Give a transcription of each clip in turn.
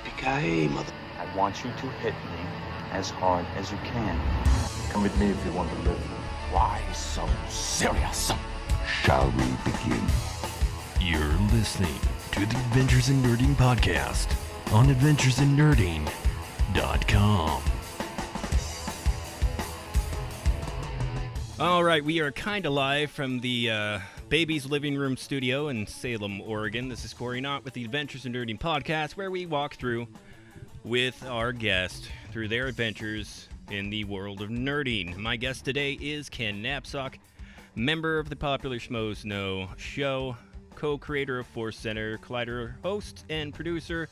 Yippee-ki-yay, mother... I want you to hit me as hard as you can. Come with me if you want to live. Why so serious? Shall we begin? You're listening to the Adventures in Nerding podcast on adventuresinnerding.com. All right, we are kind of live from the Baby's Living Room studio in Salem, Oregon. This is Cory Naught with the Adventures in Nerding podcast, where we walk through with our guest through their adventures in the world of nerding. My guest today is Ken Napzok, member of the popular Schmoes Know Show, co-creator of Force Center, Collider host and producer,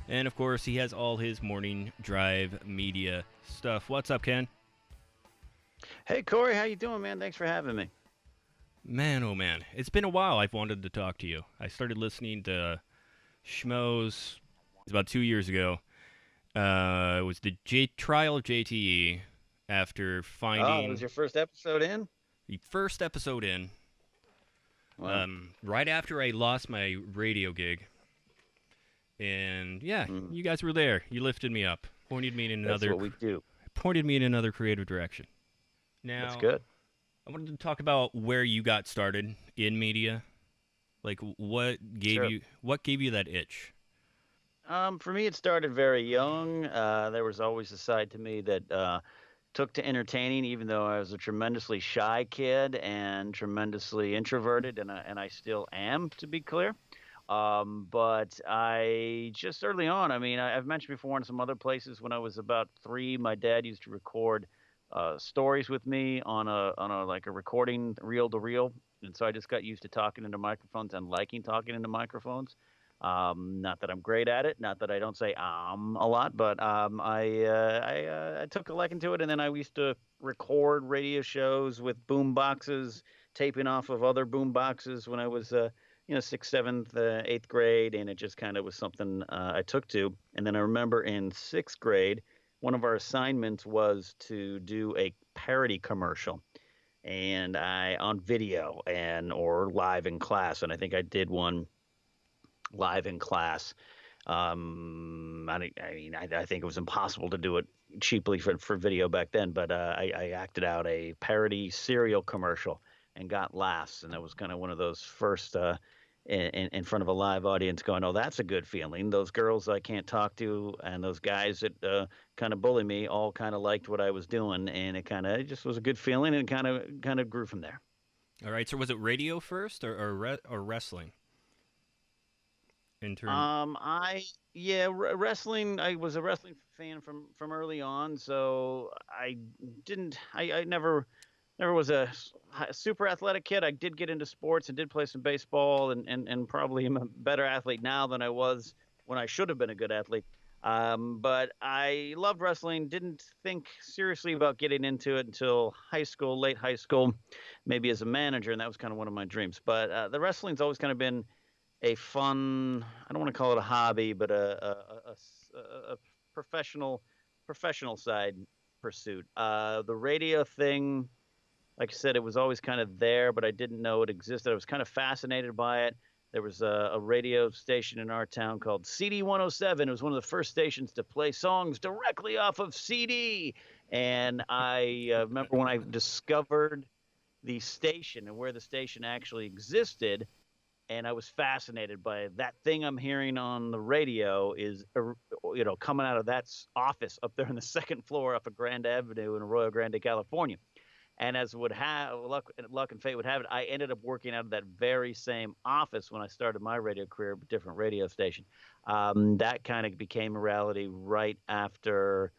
and of course he has all his morning drive media stuff. What's up, Ken? Hey, Cory, how you doing, man? Thanks for having me. Man, oh man. It's been a while I've wanted to talk to you. I started listening to Schmoes about 2 years ago. It was the trial of JTE after finding... Oh, it was your first episode in? The first episode in. Wow. Right after I lost my radio gig. And yeah, you guys were there. You lifted me up. Pointed me in another... That's what we do. Pointed me in another creative direction. Now, that's good. I wanted to talk about where you got started in media. Like, what gave you that itch? For me, it started very young. There was always a side to me that took to entertaining, even though I was a tremendously shy kid and tremendously introverted, and I still am, to be clear. But I just early on, I mean, I've mentioned before in some other places, when I was about 3, my dad used to record stories with me on a like a recording reel to reel, and so I just got used to talking into microphones and liking talking into microphones. Not that I'm great at it, not that I don't say a lot, but I took a liking to it, and then I used to record radio shows with boom boxes, taping off of other boom boxes when I was 6th, 7th, 8th grade, and it just kind of was something I took to. And then I remember in 6th grade, one of our assignments was to do a parody commercial, and on video or live in class. And I think I did one live in class. I think it was impossible to do it cheaply for video back then, but I acted out a parody cereal commercial and got laughs, and that was kind of one of those first in front of a live audience going, oh, that's a good feeling. Those girls I can't talk to and those guys that kind of bully me all kind of liked what I was doing, and it just was a good feeling, and kind of grew from there. All right, so was it radio first or wrestling? Wrestling. I was a wrestling fan from early on, so I never was a super athletic kid. I did get into sports and did play some baseball, and probably am a better athlete now than I was when I should have been a good athlete. But I loved wrestling, didn't think seriously about getting into it until high school, late high school, maybe as a manager, and that was kind of one of my dreams. But the wrestling's always kind of been a fun, I don't want to call it a hobby, but a professional side pursuit. The radio thing, like I said, it was always kind of there, but I didn't know it existed. I was kind of fascinated by it. There was a radio station in our town called CD 107. It was one of the first stations to play songs directly off of CD. And I remember when I discovered the station and where the station actually existed, and I was fascinated by that thing I'm hearing on the radio is, coming out of that office up there on the second floor off of Grand Avenue in Arroyo Grande, California. And as would have luck and fate would have it, I ended up working out of that very same office when I started my radio career, a different radio station. That kind of became a reality right after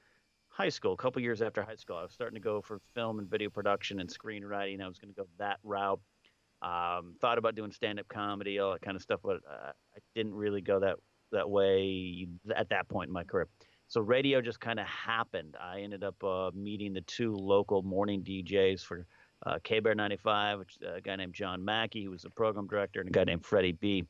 high school. A couple years after high school, I was starting to go for film and video production and screenwriting. I was going to go that route. Thought about doing stand-up comedy, all that kind of stuff, but I didn't really go that way at that point in my career. So radio just kind of happened. I ended up meeting the 2 local morning DJs for K-Bear 95, which is a guy named John Mackey, who was the program director, and a guy named Freddie B.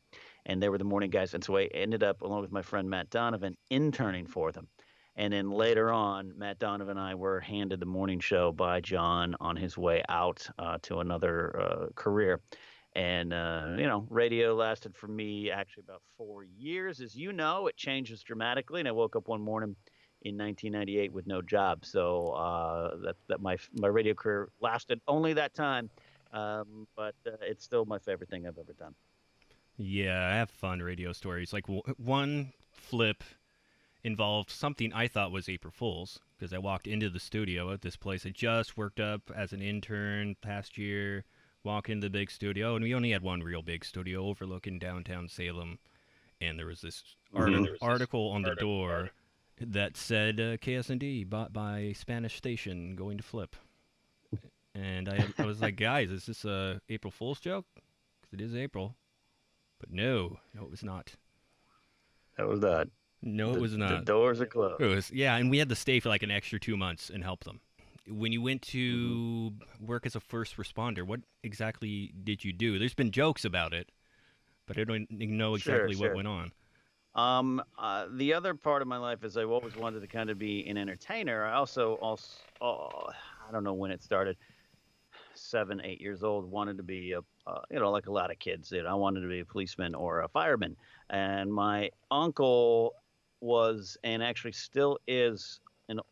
And they were the morning guys. And so I ended up, along with my friend Matt Donovan, interning for them. And then later on, Matt Donovan and I were handed the morning show by John on his way out to another career. And radio lasted for me actually about 4 years. As you know, it changes dramatically, and I woke up one morning in 1998 with no job. So that my radio career lasted only that time, but it's still my favorite thing I've ever done. Yeah, I have fun radio stories. Like one flip involved something I thought was April Fool's, because I walked into the studio at this place. I just worked up as an intern past year, walk into the big studio, and we only had one real big studio overlooking downtown Salem. And there was this article on the door that said KSND bought by Spanish station going to flip. And I was like, guys, is this a April Fool's joke? Because it is April. But no, it was not. That was not. No, it was not. The doors are closed. It was, yeah, and we had to stay for like an extra 2 months and help them. When you went to work as a first responder, what exactly did you do? There's been jokes about it, but I don't know exactly what went on. The other part of my life is I've always wanted to kind of be an entertainer. I also I don't know when it started, 7, 8 years old, wanted to be like a lot of kids, I wanted to be a policeman or a fireman. And my uncle was, and actually still is,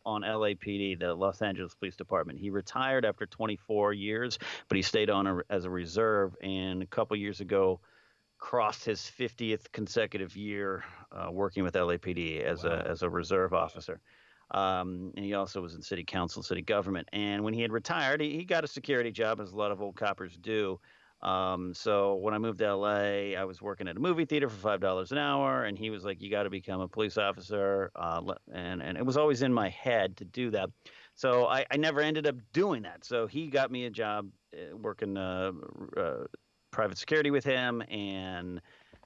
on LAPD, the Los Angeles Police Department. He retired after 24 years, but he stayed on as a reserve, and a couple years ago crossed his 50th consecutive year working with LAPD as a reserve officer. And he also was in city council, city government. And when he had retired, he got a security job, as a lot of old coppers do. So when I moved to LA, I was working at a movie theater for $5 an hour, and he was like, "You got to become a police officer." And it was always in my head to do that. So I never ended up doing that. So he got me a job working private security with him, and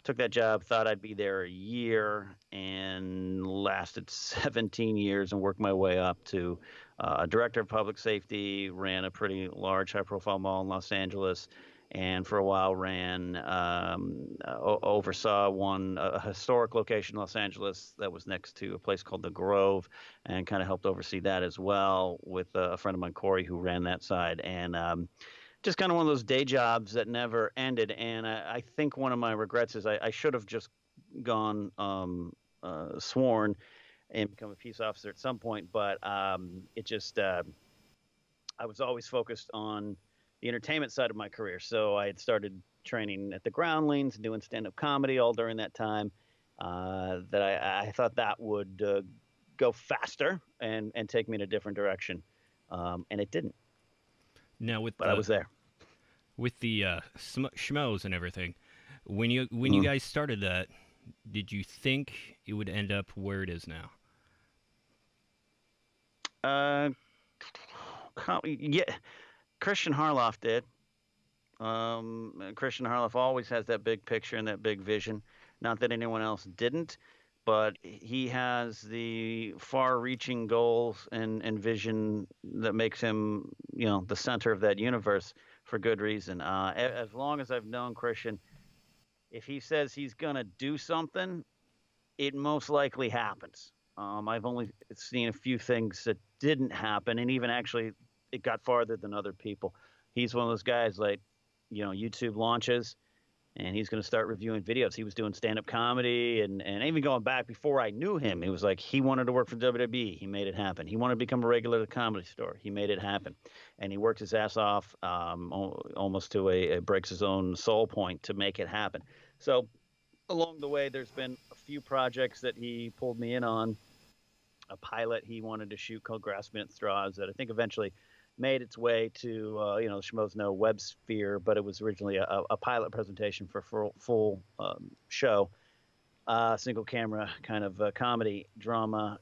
took that job, thought I'd be there a year, and lasted 17 years and worked my way up to a director of public safety, ran a pretty large high-profile mall in Los Angeles, and for a while oversaw a historic location in Los Angeles that was next to a place called The Grove, and kind of helped oversee that as well with a friend of mine, Cory, who ran that side. And just kind of one of those day jobs that never ended. And I think one of my regrets is I should have just gone sworn and become a peace officer at some point. But it just I was always focused on the entertainment side of my career. So I had started training at the Groundlings and doing stand-up comedy all during that time. That I thought that would go faster and take me in a different direction. And it didn't. Now I was there. With the Schmoes and everything, when you guys started that, did you think it would end up where it is now? Yeah, Kristian Harloff did. Kristian Harloff always has that big picture and that big vision. Not that anyone else didn't, but he has the far-reaching goals and vision that makes him, the center of that universe for good reason. As long as I've known Kristian, if he says he's going to do something, it most likely happens. I've only seen a few things that didn't happen, and even actually it got farther than other people. He's one of those guys, like, YouTube launches, and he's going to start reviewing videos. He was doing stand-up comedy, and even going back before I knew him, he was like, he wanted to work for WWE. He made it happen. He wanted to become a regular at the Comedy Store. He made it happen. And he worked his ass off almost to a breaks his own soul point to make it happen. So along the way, there's been a few projects that he pulled me in on. A pilot he wanted to shoot called Grasping at Straws that I think eventually made its way to the Schmoes Know web sphere, but it was originally a pilot presentation for full show, single camera kind of comedy drama,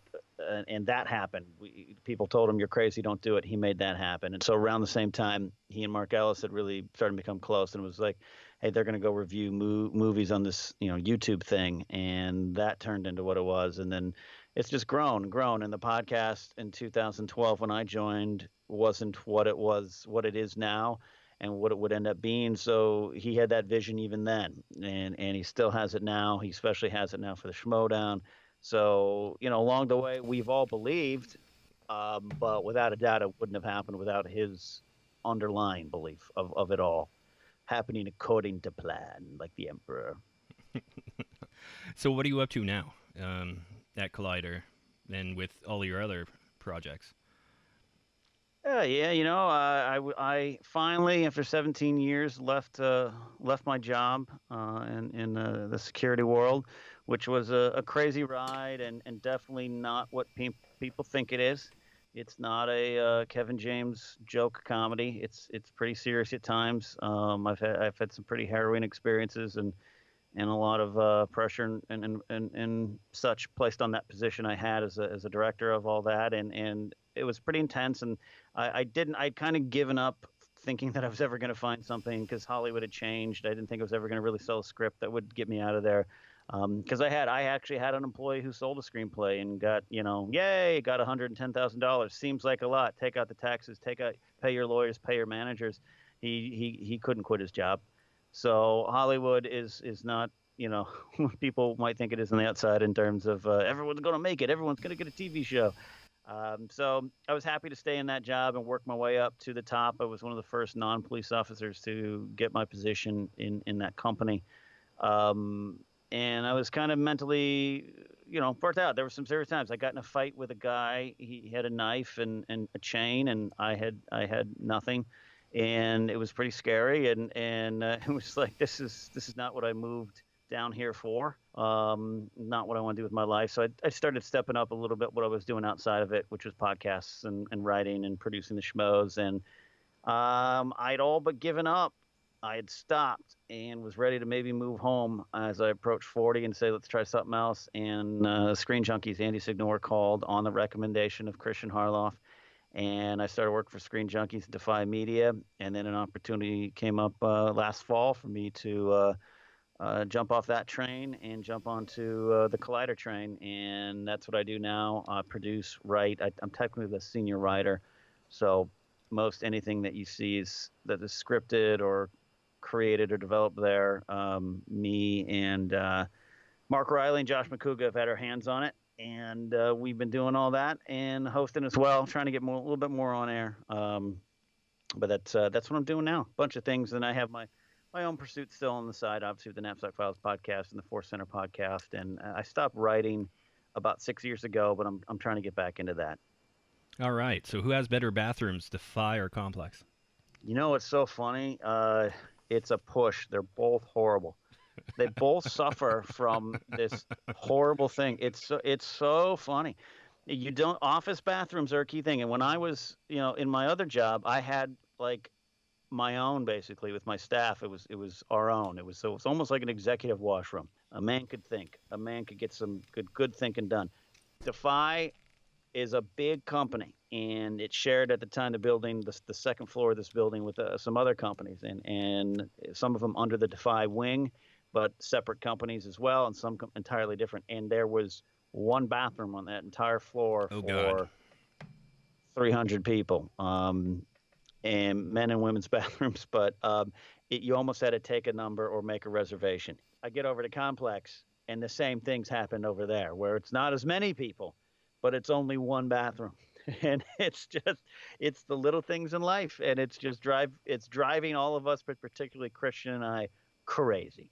and that happened. People told him, "You're crazy, don't do it." He made that happen. And so around the same time, he and Mark Ellis had really started to become close, and it was like, hey, they're going to go review movies on this YouTube thing, and that turned into what it was. And then it's just grown. And the podcast in 2012 when I joined wasn't what it is now and what it would end up being. So he had that vision even then, and he still has it now. He especially has it now for the Schmoedown. So, along the way, we've all believed, but without a doubt, it wouldn't have happened without his underlying belief of it all. happening according to plan, like the Emperor. So what are you up to now at Collider and with all your other projects? Yeah, I finally, after 17 years, left my job in the security world, which was a crazy ride and definitely not what people think it is. It's not a Kevin James joke comedy. It's pretty serious at times. I've had some pretty harrowing experiences and a lot of pressure and such placed on that position I had as a director of all that, and it was pretty intense. And I'd kind of given up thinking that I was ever going to find something because Hollywood had changed. I didn't think I was ever going to really sell a script that would get me out of there. Because I actually had an employee who sold a screenplay and got, yay, got $110,000. Seems like a lot. Take out the taxes, pay your lawyers, pay your managers. He couldn't quit his job. So Hollywood is not, what people might think it is on the outside in terms of everyone's going to make it. Everyone's going to get a TV show. So I was happy to stay in that job and work my way up to the top. I was one of the first non-police officers to get my position in that company. And I was kind of mentally, burnt out. There were some serious times. I got in a fight with a guy. He had a knife and a chain, and I had nothing. And it was pretty scary. And it was like, this is not what I moved down here for. Not what I want to do with my life. So I started stepping up a little bit what I was doing outside of it, which was podcasts and writing and producing the Schmoes. And I'd all but given up. I had stopped and was ready to maybe move home as I approached 40 and say, let's try something else. And Screen Junkies, Andy Signore called on the recommendation of Kristian Harloff. And I started working for Screen Junkies, Defy Media. And then an opportunity came up last fall for me to jump off that train and jump onto the Collider train. And that's what I do now. Produce, write. I'm technically the senior writer. So most anything that you see that is scripted or created or developed there, me and Mark Riley and Josh McCouga have had our hands on it. And we've been doing all that and hosting as well, trying to get a little bit more on air. But that's what I'm doing now. A bunch of things. And I have my own pursuits still on the side, obviously with the Napzok Files podcast and the Force Center podcast. And I stopped writing about 6 years ago, but I'm trying to get back into that. All right. So who has better bathrooms, Defy or Complex? It's so funny. It's a push. They're both horrible. They both suffer from this horrible thing. It's so funny. Office bathrooms are a key thing. And when I was, in my other job, I had like my own basically with my staff. It was our own. It was almost like an executive washroom. A man could think. A man could get some good thinking done. Defy is a big company, and it shared at the time the building, the second floor of this building with some other companies, and some of them under the Defy wing, but separate companies as well, and some entirely different. And there was one bathroom on that entire floor for 300 people, and men and women's bathrooms. But you almost had to take a number or make a reservation. I get over to Complex, and the same things happened over there, where it's not as many people, but it's only one bathroom. And it's the little things in life. And it's driving all of us, but particularly Kristian and I, crazy.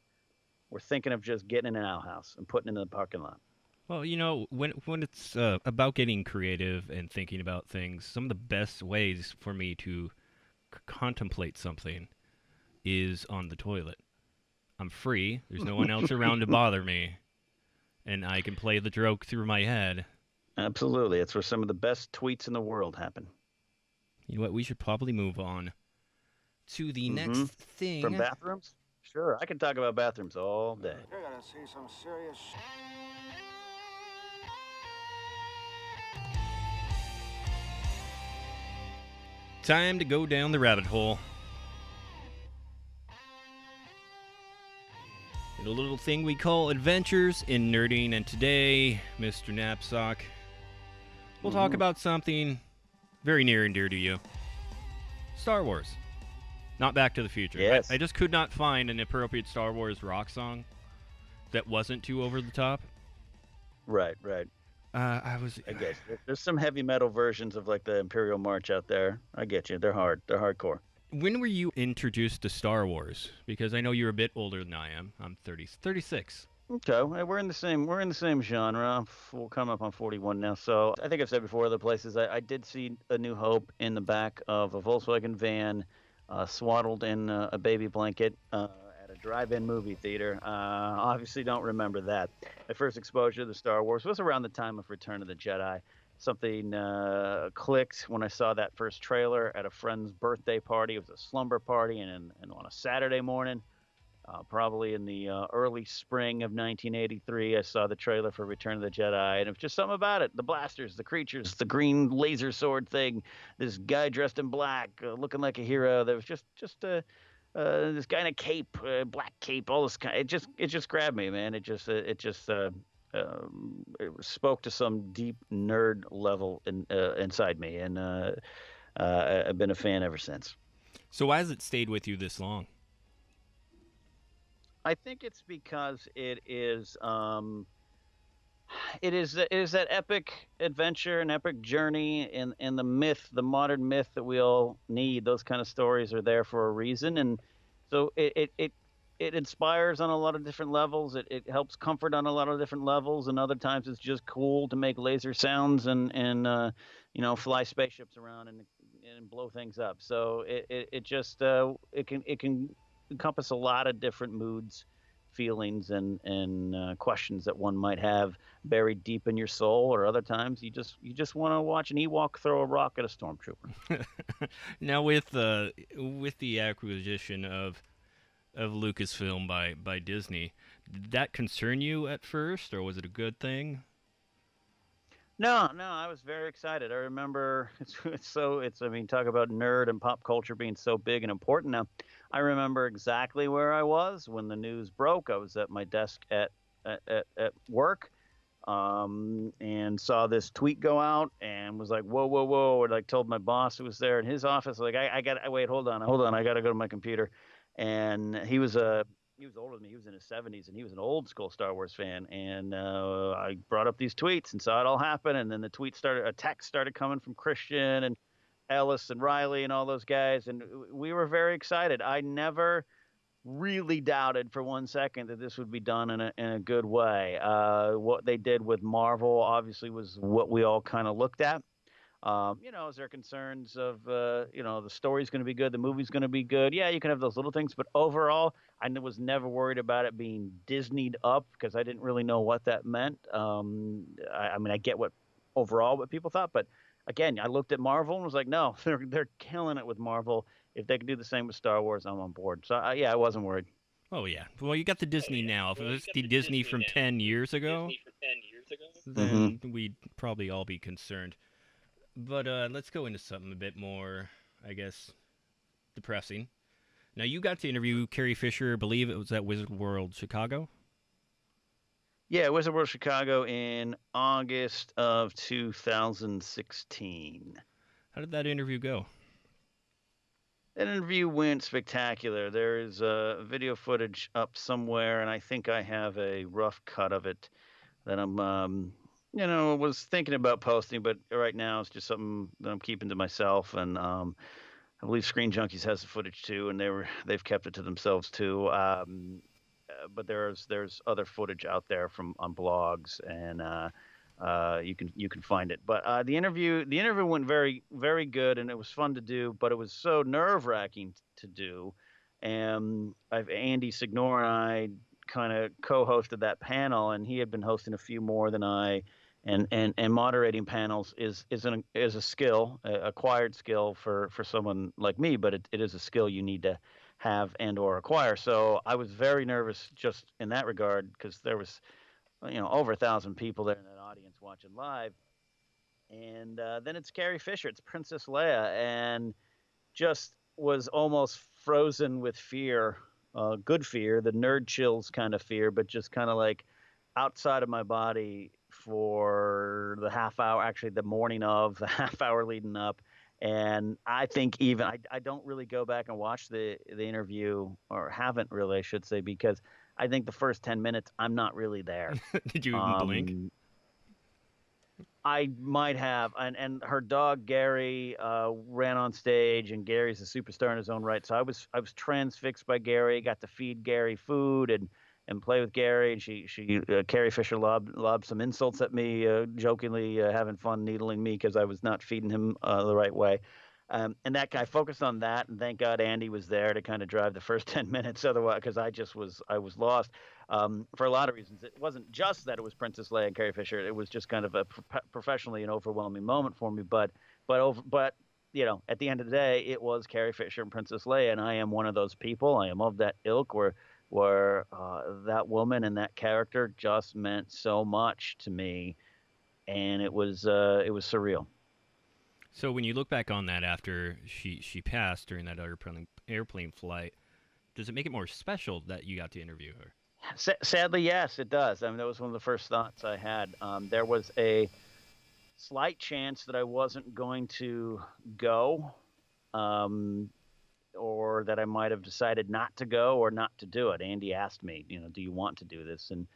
We're thinking of just getting in an outhouse and putting it in the parking lot. Well, when it's about getting creative and thinking about things, some of the best ways for me to contemplate something is on the toilet. I'm free. There's no one else around to bother me. And I can play the joke through my head. Absolutely. It's where some of the best tweets in the world happen. You know what? We should probably move on to the next thing. From bathrooms? Sure. I can talk about bathrooms all day. You're gonna see some serious Time to go down the rabbit hole. And a little thing we call Adventures in Nerding. And today, Mr. Napzok, we'll talk about something very near and dear to you. Star Wars. Not Back to the Future. Yes. I just could not find an appropriate Star Wars rock song that wasn't too over the top. Right. I guess there's some heavy metal versions of like the Imperial March out there. I get you. They're hard. They're hardcore. When were you introduced to Star Wars? Because I know you're a bit older than I am. I'm 36. Okay, well, we're in the same genre. We'll come up on 41 now. So I think I've said before other places. I did see A New Hope in the back of a Volkswagen van, swaddled in a baby blanket at a drive-in movie theater. Obviously, don't remember that. My first exposure to Star Wars was around the time of Return of the Jedi. Something clicked when I saw that first trailer at a friend's birthday party. It was a slumber party, and on a Saturday morning. Probably in the early spring of 1983, I saw the trailer for Return of the Jedi, and it was just something about it. The blasters, the creatures, the green laser sword thing, this guy dressed in black, looking like a hero. There was just this guy in a cape, black cape, all this kind. It just grabbed me, man. It spoke to some deep nerd level inside me, and I've been a fan ever since. So why has it stayed with you this long? I think it's because it is that epic adventure and epic journey in the myth, the modern myth that we all need. Those kind of stories are there for a reason, and so it inspires on a lot of different levels. It helps comfort on a lot of different levels, and other times it's just cool to make laser sounds and fly spaceships around and blow things up. So it can encompass a lot of different moods, feelings, and questions that one might have buried deep in your soul. Or other times you just want to watch an Ewok throw a rock at a stormtrooper. Now with the acquisition of Lucasfilm by Disney, did that concern you at first, or was it a good thing? No, I was very excited. I remember talk about nerd and pop culture being so big and important now. I remember exactly where I was when the news broke. I was at my desk at work, and saw this tweet go out and was like, whoa, and like told my boss who was there in his office, like, wait, hold on, I got to go to my computer. And he was older than me. He was in his 70s, and he was an old school Star Wars fan. And I brought up these tweets and saw it all happen. And then a text started coming from Kristian and Ellis and Riley and all those guys. And we were very excited. I never really doubted for 1 second that this would be done in a good way. What they did with Marvel obviously was what we all kind of looked at. Is there concerns of, the story's going to be good, the movie's going to be good? Yeah, you can have those little things, but overall, I was never worried about it being Disneyed up because I didn't really know what that meant. I get what people thought, but again, I looked at Marvel and was like, no, they're killing it with Marvel. If they can do the same with Star Wars, I'm on board. So I wasn't worried. Oh yeah, well you got the Disney now. If it was the Disney from 10 years ago, then we'd probably all be concerned. But let's go into something a bit more, I guess, depressing. Now, you got to interview Carrie Fisher, I believe it was at Wizard World Chicago? Yeah, Wizard World Chicago in August of 2016. How did that interview go? That interview went spectacular. There is video footage up somewhere, and I think I have a rough cut of it that I'm was thinking about posting, but right now it's just something that I'm keeping to myself. And I believe Screen Junkies has the footage too, and they've kept it to themselves too. But there's other footage out there on blogs, and you can find it. But the interview went very, very good, and it was fun to do. But it was so nerve-wracking to do. And Andy Signore and I kind of co-hosted that panel, and he had been hosting a few more than I. And moderating panels is a skill, acquired skill for someone like me, but it is a skill you need to have and or acquire. So I was very nervous just in that regard because there was, over 1,000 people there in that audience watching live. And then it's Carrie Fisher, it's Princess Leia, and just was almost frozen with fear, good fear, the nerd chills kind of fear, but just kind of like outside of my body for the half hour, actually the morning of, the half hour leading up. And I think even I don't really go back and watch the interview, or haven't really, I should say, because I think the first 10 minutes I'm not really there. Did you even blink? I might have, and her dog Gary ran on stage, and Gary's a superstar in his own right. So I was transfixed by Gary. Got to feed Gary food and play with Gary, and she Carrie Fisher lobbed some insults at me, jokingly having fun needling me because I was not feeding him the right way. And that guy focused on that, and thank God Andy was there to kind of drive the first 10 minutes. Otherwise, because I was lost for a lot of reasons. It wasn't just that it was Princess Leia and Carrie Fisher. It was just kind of a professionally an overwhelming moment for me. But at the end of the day, it was Carrie Fisher and Princess Leia, and I am one of those people. I am of that ilk where that woman and that character just meant so much to me, and it was surreal. So when you look back on that after she passed during that airplane flight, does it make it more special that you got to interview her? Sadly, yes, it does. I mean, that was one of the first thoughts I had. There was a slight chance that I wasn't going to go, or that I might have decided not to go or not to do it. Andy asked me, do you want to do this? And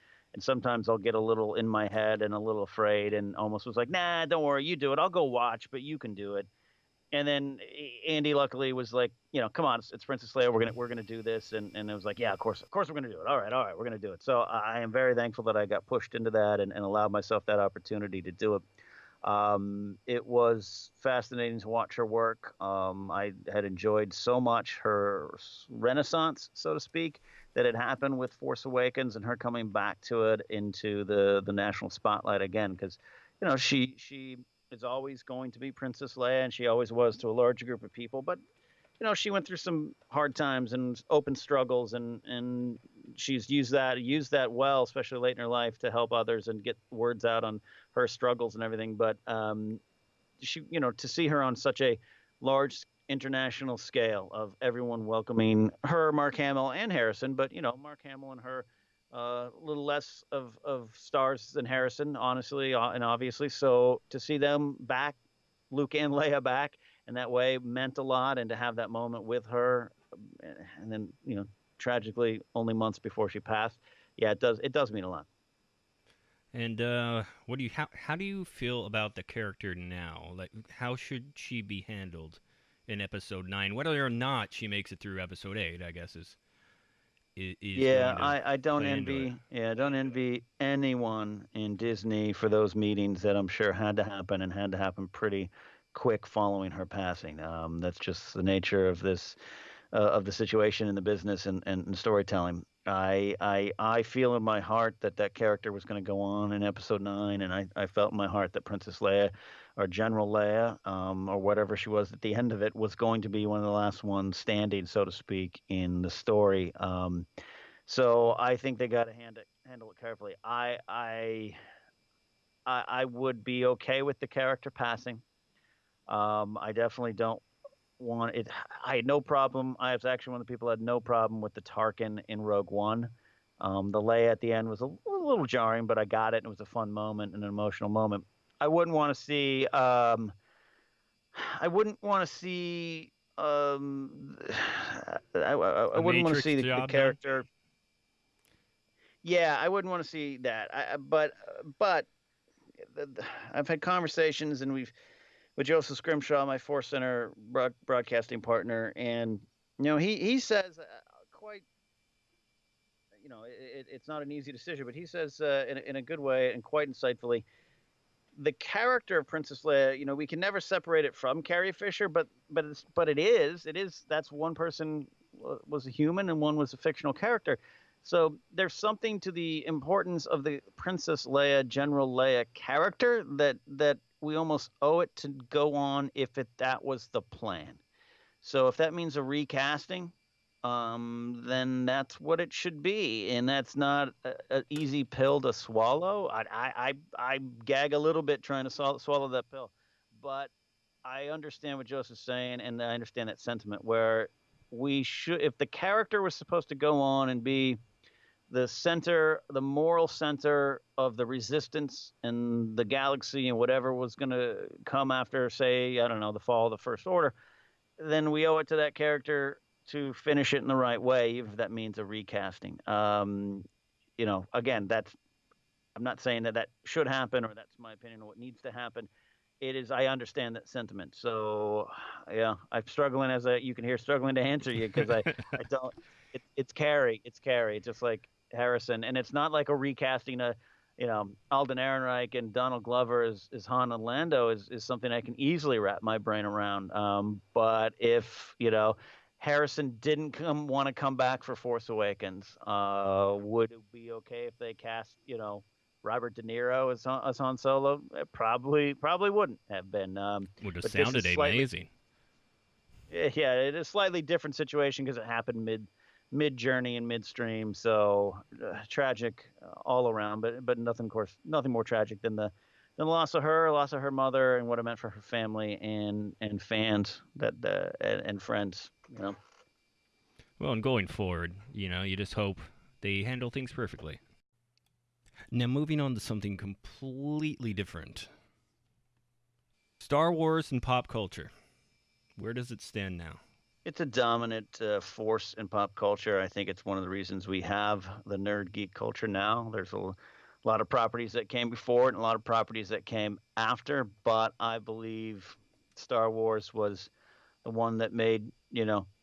sometimes I'll get a little in my head and a little afraid, and almost was like, nah, don't worry, you do it. I'll go watch, but you can do it. And then Andy luckily was like, come on, it's Princess Leia. We're gonna do this. And it was like, yeah, of course we're gonna do it. All right, we're gonna do it. So I am very thankful that I got pushed into that and allowed myself that opportunity to do it. It was fascinating to watch her work. I had enjoyed so much her renaissance, so to speak, that had happened with Force Awakens and her coming back to it into the national spotlight again, because she is always going to be Princess Leia, and she always was to a large group of people. But she went through some hard times and open struggles, and she's used that well, especially late in her life, to help others and get words out on her struggles and everything. But she, to see her on such a large international scale of everyone welcoming her, Mark Hamill and Harrison, but Mark Hamill and her, a little less of stars than Harrison, honestly and obviously. So to see them back, Luke and Leia back, and that way meant a lot. And to have that moment with her, and then tragically only months before she passed, yeah, it does mean a lot. And how do you feel about the character now? Like, how should she be handled in Episode 9, whether or not she makes it through Episode 8? I guess is yeah. I don't envy anyone in Disney for those meetings that I'm sure had to happen pretty quick following her passing. That's just the nature of this, of the situation in the business and storytelling. I feel in my heart that character was going to go on in Episode 9, and I felt in my heart that Princess Leia, or General Leia, or whatever she was at the end of it, was going to be one of the last ones standing, so to speak, in the story. So I think they got to handle it carefully. I would be okay with the character passing. I definitely don't want it. I had no problem. I was actually one of the people who had no problem with the Tarkin in Rogue One. The Leia at the end was a little jarring, but I got it, and it was a fun moment and an emotional moment. I wouldn't want to see. I wouldn't want to see. I wouldn't want to see the character. Done? Yeah, I wouldn't want to see that. But I've had conversations, and with Joseph Scrimshaw, my Force Center broadcasting partner, and he says quite. It's not an easy decision, but he says in a good way and quite insightfully, the character of Princess Leia, we can never separate it from Carrie Fisher, but it is that's one person was a human and one was a fictional character. So there's something to the importance of the Princess Leia, General Leia character that we almost owe it to go on if that was the plan. So if that means a recasting, then that's what it should be, and that's not an easy pill to swallow. I gag a little bit trying to swallow that pill, but I understand what Joseph's saying, and I understand that sentiment where we should, if the character was supposed to go on and be the center, the moral center of the resistance and the galaxy and whatever was going to come after, say, I don't know, the fall of the First Order, then we owe it to that character to finish it in the right way, if that means a recasting. Again, that's I'm not saying that that should happen or that's my opinion on what needs to happen. It is. I understand that sentiment. So, yeah, I'm struggling you can hear struggling to answer you because I don't. It's Carrie. It's Carrie. Just like Harrison, and it's not like a recasting a, Alden Ehrenreich and Donald Glover as Han and Lando is something I can easily wrap my brain around. But if Harrison didn't want to come back for Force Awakens, would it be okay if they cast Robert De Niro as Han Solo? It probably wouldn't have been. Would have But this sounded is slightly, amazing. yeah, it is a slightly different situation because it happened mid journey and midstream, so tragic all around. But nothing, of course, nothing more tragic than the loss of her mother, and what it meant for her family and fans and friends. Well, and going forward, you just hope they handle things perfectly. Now, moving on to something completely different. Star Wars and pop culture. Where does it stand now? It's a dominant force in pop culture. I think it's one of the reasons we have the nerd geek culture now. There's a lot of properties that came before it and a lot of properties that came after, but I believe Star Wars was the one that made,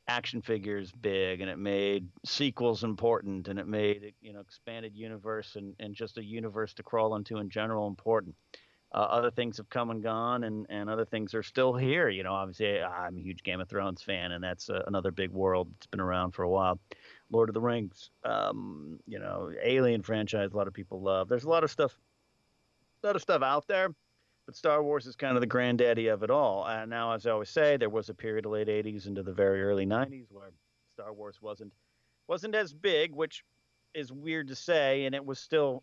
action figures big, and it made sequels important, and it made, expanded universe and just a universe to crawl into in general important. Other things have come and gone, and other things are still here. Obviously, I'm a huge Game of Thrones fan, and that's another big world that's been around for a while. Lord of the Rings, Alien franchise, a lot of people love. There's a lot of stuff out there, but Star Wars is kind of the granddaddy of it all. Now, as I always say, there was a period of late '80s into the very early '90s where Star Wars wasn't as big, which is weird to say, and it was still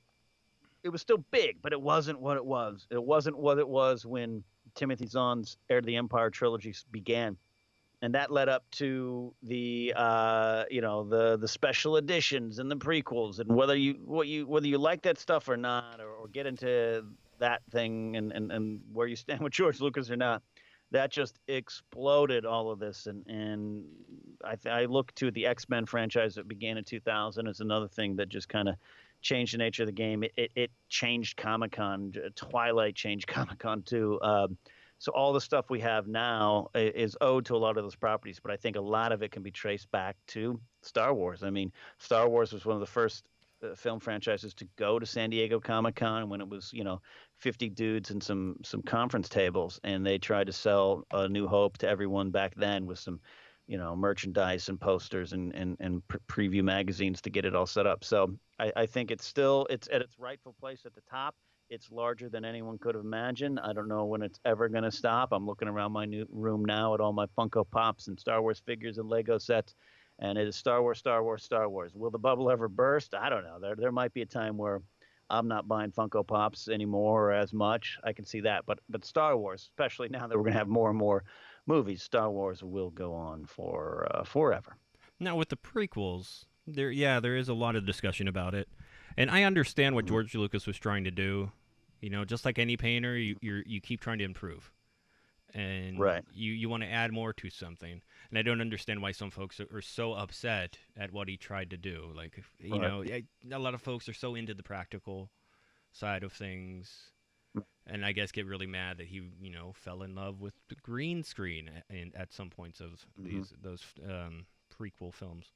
big, but it wasn't what it was. It wasn't what it was when Timothy Zahn's Heir to the Empire trilogy began, and that led up to the the special editions and the prequels, and whether you like that stuff or not, or get into that thing and where you stand with George Lucas or not, that just exploded all of this. And I look to the X-Men franchise that began in 2000 as another thing that just kind of changed the nature of the game. It changed Comic-Con. Twilight changed Comic-Con too. So all the stuff we have now is owed to a lot of those properties, but I think a lot of it can be traced back to Star Wars. I mean, Star Wars was one of the first film franchises to go to San Diego Comic-Con when it was 50 dudes and some conference tables, and they tried to sell A New Hope to everyone back then with some merchandise and posters and preview magazines to get it all set up. So I think it's at its rightful place at the top. It's larger than anyone could have imagined. I don't know when it's ever going to stop. I'm looking around my new room now at all my Funko Pops and Star Wars figures and Lego sets, and it is Star Wars, Star Wars, Star Wars. Will the bubble ever burst? I don't know. There might be a time where I'm not buying Funko Pops anymore or as much. I can see that. But Star Wars, especially now that we're going to have more and more movies, Star Wars will go on for forever. Now, with the prequels, there is a lot of discussion about it. And I understand what George Lucas was trying to do. Just like any painter, you keep trying to improve. And right. you want to add more to something. And I don't understand why some folks are so upset at what he tried to do. Like, a lot of folks are so into the practical side of things, and I guess get really mad that he, fell in love with the green screen at some points of those prequel films.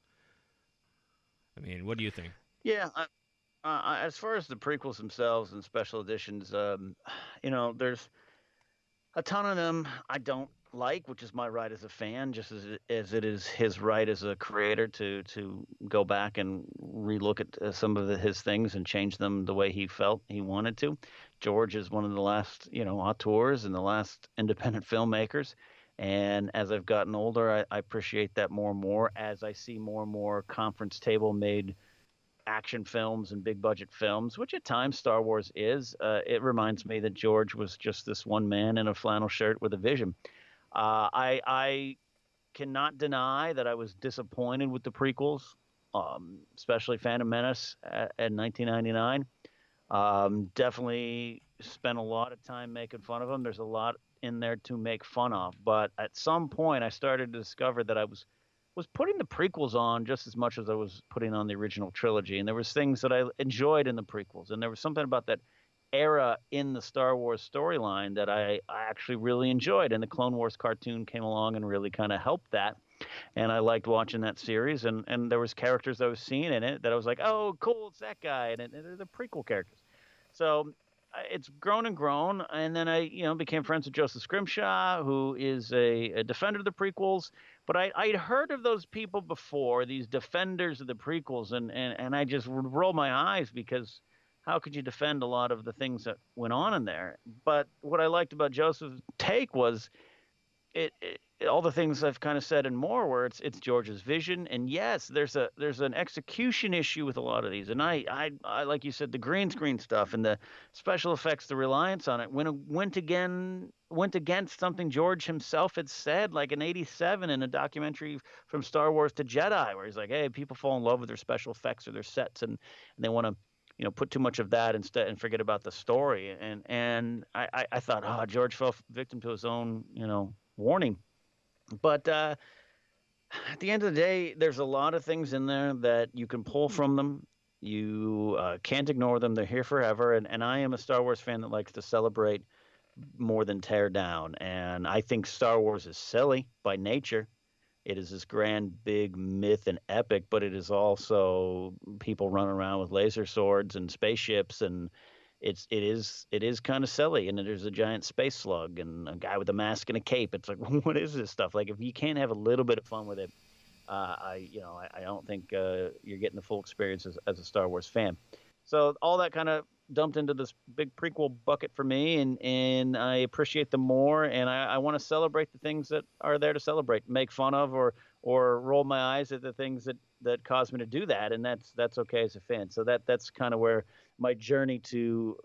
I mean, what do you think? Yeah, as far as the prequels themselves and special editions, there's a ton of them I don't like, which is my right as a fan, just as it is his right as a creator to go back and relook at some of his things and change them the way he felt he wanted to. George is one of the last, auteurs and the last independent filmmakers. And as I've gotten older, I appreciate that more and more as I see more and more conference table made action films and big budget films, which at times Star Wars is. It reminds me that George was just this one man in a flannel shirt with a vision. I cannot deny that I was disappointed with the prequels, especially Phantom Menace in 1999. Definitely spent a lot of time making fun of them. There's a lot in there to make fun of, but at some point I started to discover that I was was putting the prequels on just as much as I was putting on the original trilogy. And there was things that I enjoyed in the prequels. And there was something about that era in the Star Wars storyline that I actually really enjoyed. And the Clone Wars cartoon came along and really kind of helped that. And I liked watching that series. And there was characters I was seeing in it that I was like, oh, cool, it's that guy. And they're the prequel characters. So it's grown and grown. And then I, became friends with Joseph Scrimshaw, who is a defender of the prequels. But I'd heard of those people before, these defenders of the prequels, and I just would roll my eyes because how could you defend a lot of the things that went on in there? But what I liked about Joseph's take was it all the things I've kind of said and more, where it's George's vision. And yes, there's an execution issue with a lot of these. And I like you said, the green screen stuff and the special effects, the reliance on it went against something George himself had said, like in '87 in a documentary from Star Wars to Jedi, where he's like, hey, people fall in love with their special effects or their sets, and they want to put too much of that instead and forget about the story. And I thought, oh, George fell victim to his own, warning. But at the end of the day, there's a lot of things in there that you can pull from them. You can't ignore them. They're here forever. And I am a Star Wars fan that likes to celebrate more than tear down. And I think Star Wars is silly by nature. It is this grand, big myth and epic, but it is also people running around with laser swords and spaceships, and it is kind of silly. And there's a giant space slug and a guy with a mask and a cape. It's like, what is this stuff? Like, if you can't have a little bit of fun with it, I don't think you're getting the full experience as a Star Wars fan. So all that kind of dumped into this big prequel bucket for me, and I appreciate them more, and I want to celebrate the things that are there to celebrate, make fun of, or roll my eyes at the things that cause me to do that, and that's okay as a fan. So that's kind of where my journey to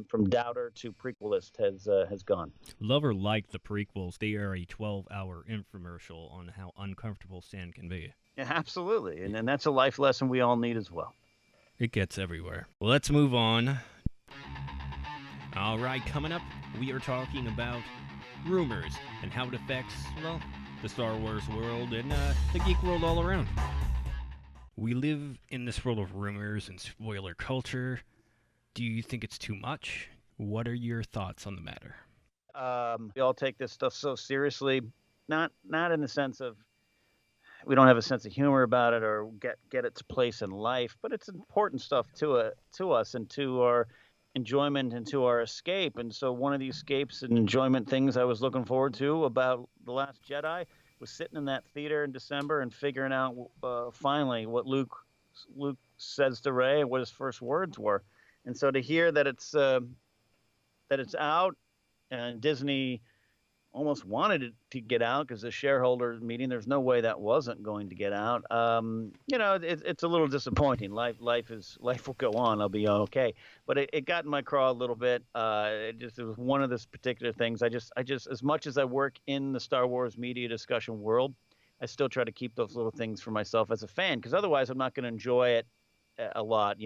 from doubter to prequelist has gone. Love or like the prequels, they are a 12-hour infomercial on how uncomfortable sand can be. Yeah, absolutely, and that's a life lesson we all need as well. It gets everywhere. Well, let's move on. All right, coming up, we are talking about rumors and how it affects, well, the Star Wars world and the geek world all around. We live in this world of rumors and spoiler culture. Do you think it's too much? What are your thoughts on the matter? We all take this stuff so seriously, not in the sense of we don't have a sense of humor about it or get its place in life, but it's important stuff to us and to our enjoyment and to our escape. And so one of the escapes and enjoyment things I was looking forward to about The Last Jedi was sitting in that theater in December and figuring out finally what Luke says to Rey and what his first words were. And so to hear that it's out, and Disney almost wanted it to get out because the shareholder meeting, there's no way that wasn't going to get out. It's a little disappointing. Life will go on. I'll be okay. But it got in my craw a little bit. It was one of those particular things. I just as much as I work in the Star Wars media discussion world, I still try to keep those little things for myself as a fan, because otherwise I'm not going to enjoy it a lot.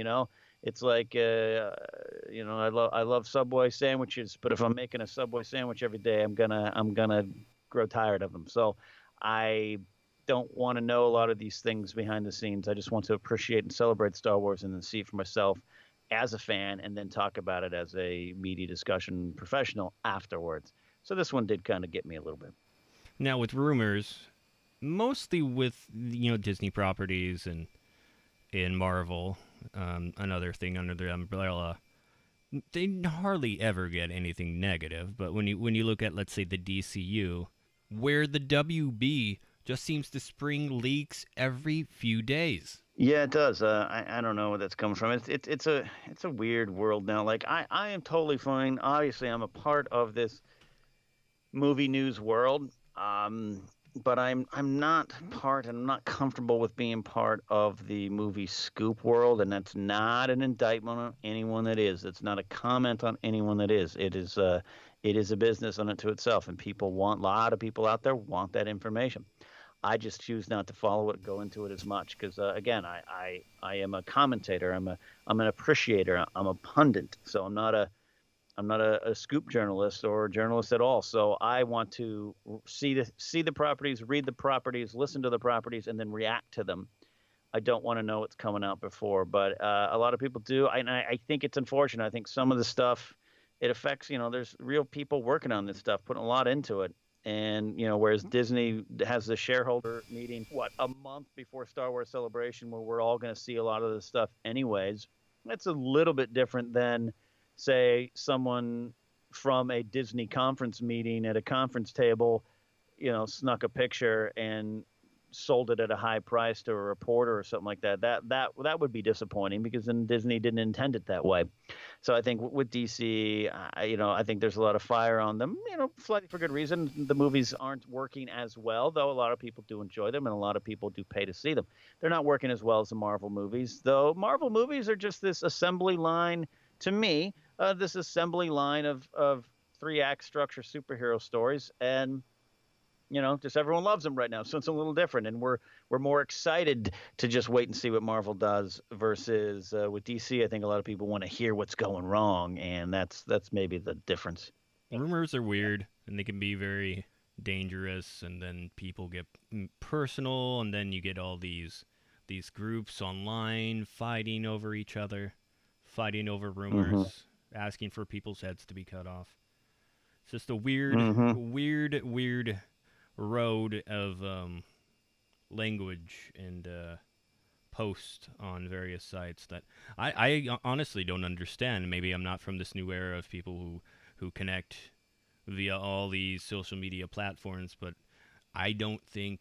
It's like, I love Subway sandwiches, but if I'm making a Subway sandwich every day, I'm gonna grow tired of them. So I don't want to know a lot of these things behind the scenes. I just want to appreciate and celebrate Star Wars and then see it for myself as a fan, and then talk about it as a media discussion professional afterwards. So this one did kind of get me a little bit. Now with rumors, mostly with Disney properties and Marvel. Another thing under the umbrella, they hardly ever get anything negative. But when you look at, let's say, the DCU, where the WB just seems to spring leaks every few days. Yeah, it does. I don't know where that's coming from. It's a weird world now. Like I am totally fine. Obviously, I'm a part of this movie news world. But I'm not comfortable with being part of the movie scoop world, and that's not an indictment on anyone that is. It's not a comment on anyone that is. It is a business unto itself, and a lot of people out there want that information. I just choose not to follow it, go into it as much, because again, I am a commentator. I'm an appreciator. I'm a pundit. So I'm not a scoop journalist or a journalist at all. So I want to see the properties, read the properties, listen to the properties, and then react to them. I don't want to know what's coming out before, but a lot of people do. And I think it's unfortunate. I think some of the stuff, it affects, there's real people working on this stuff, putting a lot into it. And, whereas Disney has the shareholder meeting, a month before Star Wars Celebration, where we're all going to see a lot of this stuff anyways. That's a little bit different than, say, someone from a Disney conference meeting at a conference table, snuck a picture and sold it at a high price to a reporter or something like that. That would be disappointing, because then Disney didn't intend it that way. So I think with DC, I think there's a lot of fire on them, slightly for good reason. The movies aren't working as well, though a lot of people do enjoy them and a lot of people do pay to see them. They're not working as well as the Marvel movies, though. Marvel movies are just this assembly line, to me, this assembly line of 3-act structure superhero stories. And just everyone loves them right now. So it's a little different, and we're more excited to just wait and see what Marvel does versus with DC. I think a lot of people want to hear what's going wrong, and that's maybe the difference. Rumors are weird, and they can be very dangerous, and then people get personal, and then you get all these groups online fighting over each other, fighting over rumors, asking for people's heads to be cut off. It's just a weird road of language and post on various sites that I honestly don't understand. Maybe I'm not from this new era of people who connect via all these social media platforms, but I don't think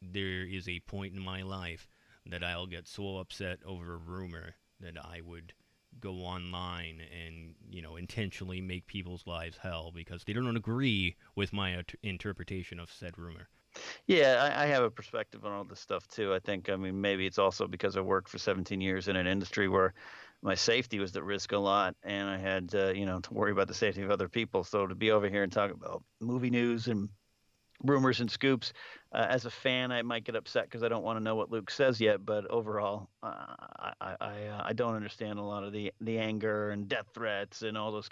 there is a point in my life that I'll get so upset over a rumor that I would go online and intentionally make people's lives hell because they don't agree with my interpretation of said rumor. Yeah, I have a perspective on all this stuff too. Maybe it's also because I worked for 17 years in an industry where my safety was at risk a lot, and I had to worry about the safety of other people. So to be over here and talk about movie news and rumors and scoops, as a fan, I might get upset because I don't want to know what Luke says yet. But overall, I don't understand a lot of the anger and death threats and all those.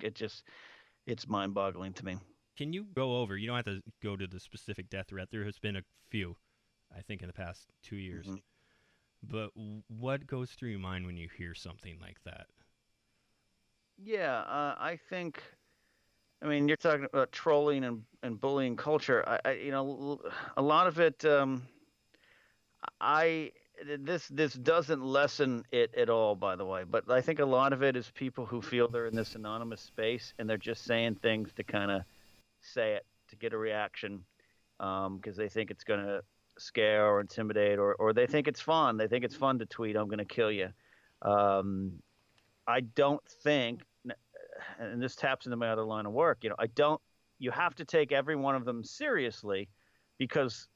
It's mind-boggling to me. Can you go over? You don't have to go to the specific death threat. There has been a few, I think, in the past 2 years. Mm-hmm. But what goes through your mind when you hear something like that? Yeah, I think. You're talking about trolling and bullying culture. A lot of it. This doesn't lessen it at all, by the way. But I think a lot of it is people who feel they're in this anonymous space and they're just saying things to kind of say it to get a reaction, because they think it's going to scare or intimidate, or they think it's fun. They think it's fun to tweet, "I'm going to kill you." I don't think. And this taps into my other line of work. You have to take every one of them seriously, because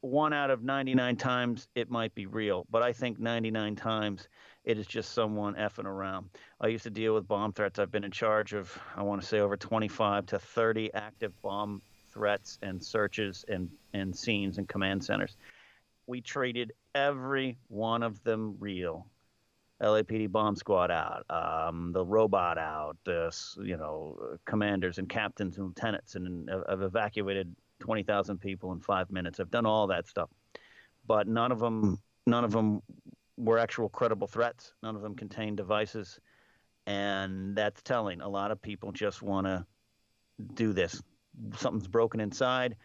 1 out of 99 times it might be real. But I think 99 times it is just someone effing around. I used to deal with bomb threats. I've been in charge of, I want to say, over 25 to 30 active bomb threats and searches and scenes and command centers. We treated every one of them real. LAPD bomb squad out, the robot out, commanders and captains and lieutenants, and I've evacuated 20,000 people in 5 minutes. I've done all that stuff, but none of them were actual credible threats. None of them contained devices, and that's telling. A lot of people just want to do this. Something's broken inside.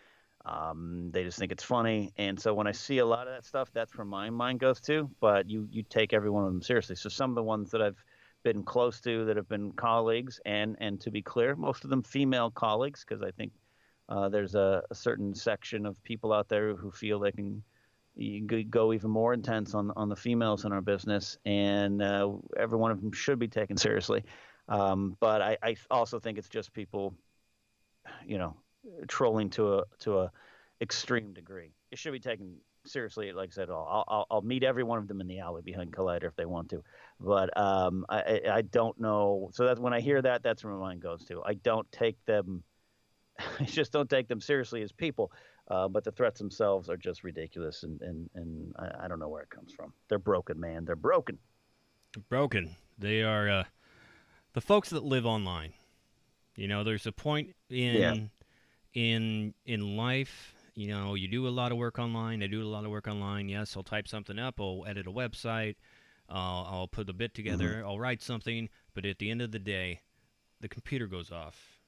They just think it's funny. And so when I see a lot of that stuff, that's where my mind goes to. But you take every one of them seriously. So some of the ones that I've been close to that have been colleagues, and to be clear, most of them female colleagues, because I think there's a certain section of people out there who feel they can go even more intense on the females in our business. And every one of them should be taken seriously. But I also think it's just people, trolling to a extreme degree. It should be taken seriously. Like I said, I'll meet every one of them in the alley behind Collider if they want to, but I don't know. So that's when I hear that, that's where my mind goes to. I just don't take them seriously as people, but the threats themselves are just ridiculous, and I don't know where it comes from. They're broken, man. They're broken. They are the folks that live online. You know, there's a point in life. You know, you do a lot of work online. I do a lot of work online. Yes, I'll type something up. I'll edit a website. I'll put a bit together. I'll write something. But at the end of the day, the computer goes off.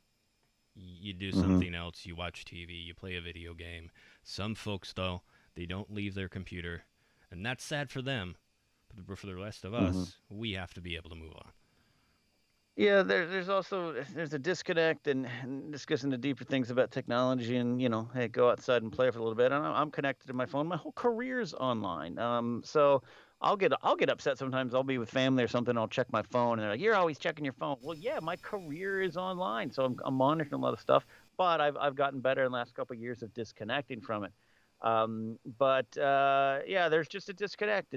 You do something else. You watch TV. You play a video game. Some folks, though, they don't leave their computer. And that's sad for them. But for the rest of us, we have to be able to move on. Yeah, there's a disconnect, and this gets into deeper things about technology, and hey, go outside and play for a little bit. And I'm connected to my phone. My whole career's online. So I'll get upset sometimes. I'll be with family or something. I'll check my phone, and they're like, "You're always checking your phone." Well, yeah, my career is online, so I'm monitoring a lot of stuff. But I've gotten better in the last couple of years of disconnecting from it. Yeah, there's just a disconnect.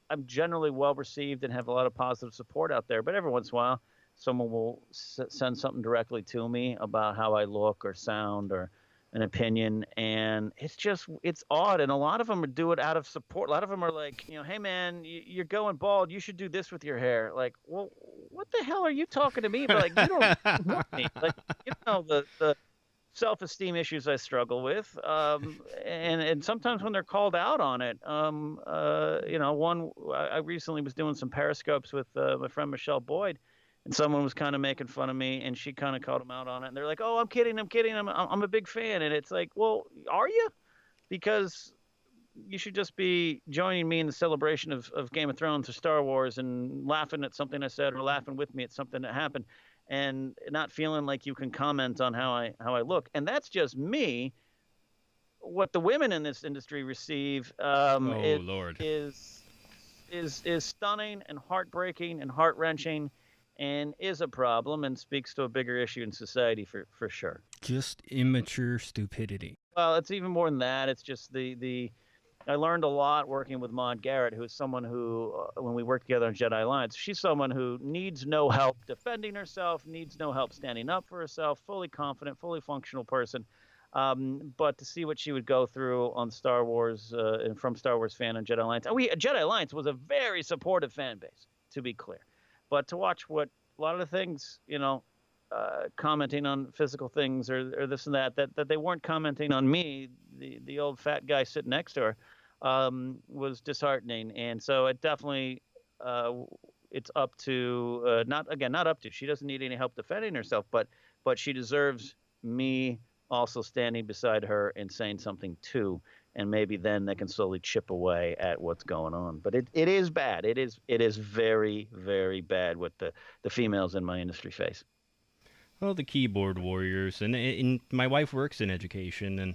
I'm generally well received and have a lot of positive support out there. But every once in a while, someone will send something directly to me about how I look or sound or an opinion, and it's odd. And a lot of them do it out of support. A lot of them are like, "Hey man, you're going bald. You should do this with your hair." Like, well, what the hell are you talking to me about? Like, you don't know me. Like, the self-esteem issues I struggle with, and sometimes when they're called out on it, I recently was doing some periscopes with my friend Michelle Boyd, and someone was kind of making fun of me, and she kind of called him out on it, and they're like, "Oh, I'm kidding, I'm a big fan," and it's like, well, are you? Because you should just be joining me in the celebration of Game of Thrones or Star Wars and laughing at something I said or laughing with me at something that happened, and not feeling like you can comment on how I look. And that's just me. What the women in this industry receive is stunning and heartbreaking and heart-wrenching, and is a problem, and speaks to a bigger issue in society for sure. Just immature stupidity. Well, it's even more than that. It's just I learned a lot working with Maude Garrett, who is someone who, when we worked together on Jedi Alliance, she's someone who needs no help defending herself, needs no help standing up for herself, fully confident, fully functional person. But to see what she would go through on Star Wars, and from Star Wars fan on Jedi Alliance, and Jedi Alliance was a very supportive fan base, to be clear. But to watch what a lot of the things, commenting on physical things or this and that they weren't commenting on me, the old fat guy sitting next to her, was disheartening. And so it definitely, it's up to, not up to, she doesn't need any help defending herself, but she deserves me also standing beside her and saying something too. And maybe then they can slowly chip away at what's going on. But it is bad. It is very, very bad what the females in my industry face. Well, the keyboard warriors, and my wife works in education, and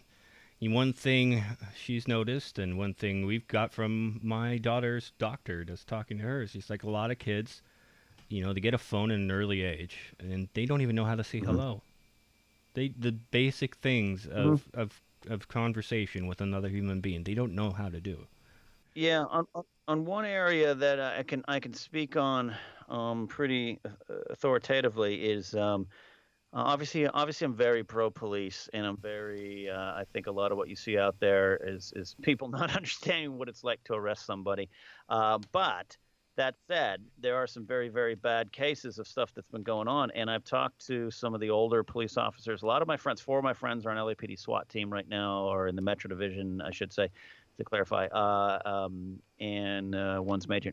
one thing she's noticed, and one thing we've got from my daughter's doctor just talking to her, is she's like, a lot of kids, they get a phone at an early age, and they don't even know how to say hello. The basic things of conversation with another human being, they don't know how to do. Yeah, on one area that I can speak on pretty authoritatively is obviously I'm very pro police, and I'm very I think a lot of what you see out there is people not understanding what it's like to arrest somebody. But that said, there are some very, very bad cases of stuff that's been going on, and I've talked to some of the older police officers. A lot of my friends, 4 of my friends are on LAPD SWAT team right now, or in the Metro Division, I should say, to clarify. And one's major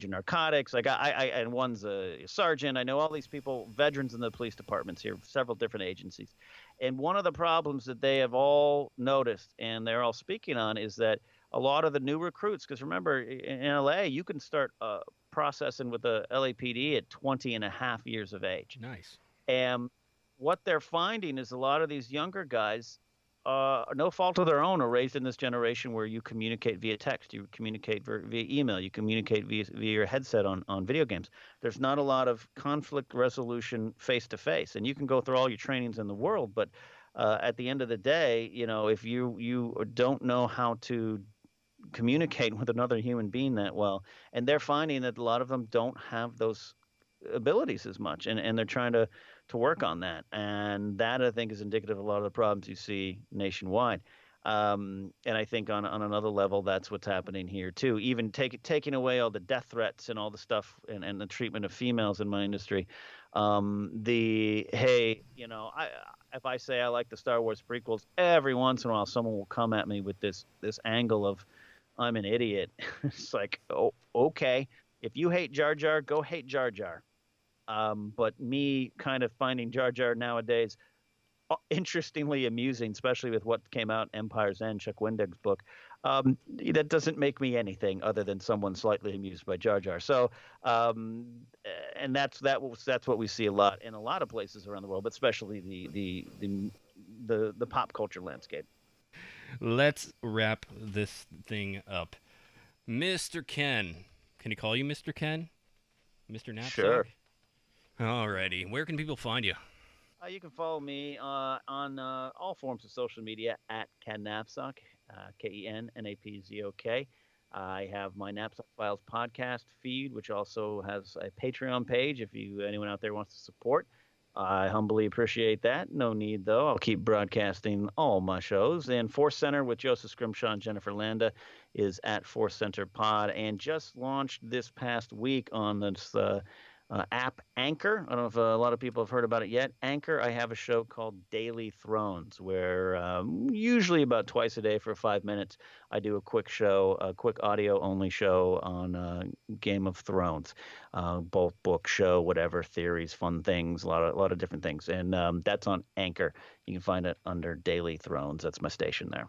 narcotics. And one's a sergeant. I know all these people, veterans in the police departments here, several different agencies. And one of the problems that they have all noticed, and they're all speaking on, is that a lot of the new recruits, because remember, in LA, you can start processing with the LAPD at 20 and a half years of age. Nice. And what they're finding is a lot of these younger guys, no fault of their own, are raised in this generation where you communicate via text, you communicate via email, you communicate via your headset on video games. There's not a lot of conflict resolution face-to-face. And you can go through all your trainings in the world, but at the end of the day, if you don't know how to communicate with another human being that well, and they're finding that a lot of them don't have those abilities as much, and they're trying to work on that, and that I think is indicative of a lot of the problems you see nationwide. And I think on another level, that's what's happening here too. Even taking away all the death threats and all the stuff and the treatment of females in my industry. Hey, if I say I like the Star Wars prequels, every once in a while someone will come at me with this angle of I'm an idiot. It's like, oh, okay. If you hate Jar Jar, go hate Jar Jar. But me kind of finding Jar Jar nowadays interestingly amusing, especially with what came out in Empire's End, Chuck Wendig's book, that doesn't make me anything other than someone slightly amused by Jar Jar. So, and that's what we see a lot in a lot of places around the world, but especially the pop culture landscape. Let's wrap this thing up. Mr. Ken. Can he call you Mr. Ken? Mr. Napzok? Sure. Alrighty. Where can people find you? You can follow me on all forms of social media at Ken Napzok, KenNapzok. I have my Napzok Files podcast feed, which also has a Patreon page if anyone out there wants to support. I humbly appreciate that. No need, though. I'll keep broadcasting all my shows. And Force Center with Joseph Scrimshaw and Jennifer Landa is at Force Center Pod, and just launched this past week on this app Anchor. I don't know if a lot of people have heard about it yet. Anchor, I have a show called Daily Thrones, where usually about twice a day for 5 minutes, I do a quick audio-only show on Game of Thrones, both book, show, whatever, theories, fun things, a lot of different things. And that's on Anchor. You can find it under Daily Thrones. That's my station there.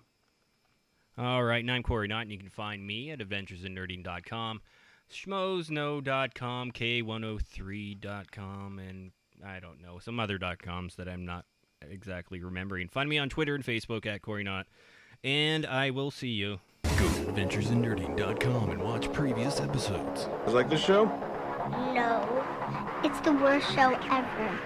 All right, and I'm Cory Naught, and you can find me at adventuresinnerding.com. Schmoesknow.com, K103.com, and I don't know, some other .coms that I'm not exactly remembering. Find me on Twitter and Facebook at Cory Naught, and I will see you. Go to adventuresinnerding.com and watch previous episodes. You like the show? No, it's the worst show ever.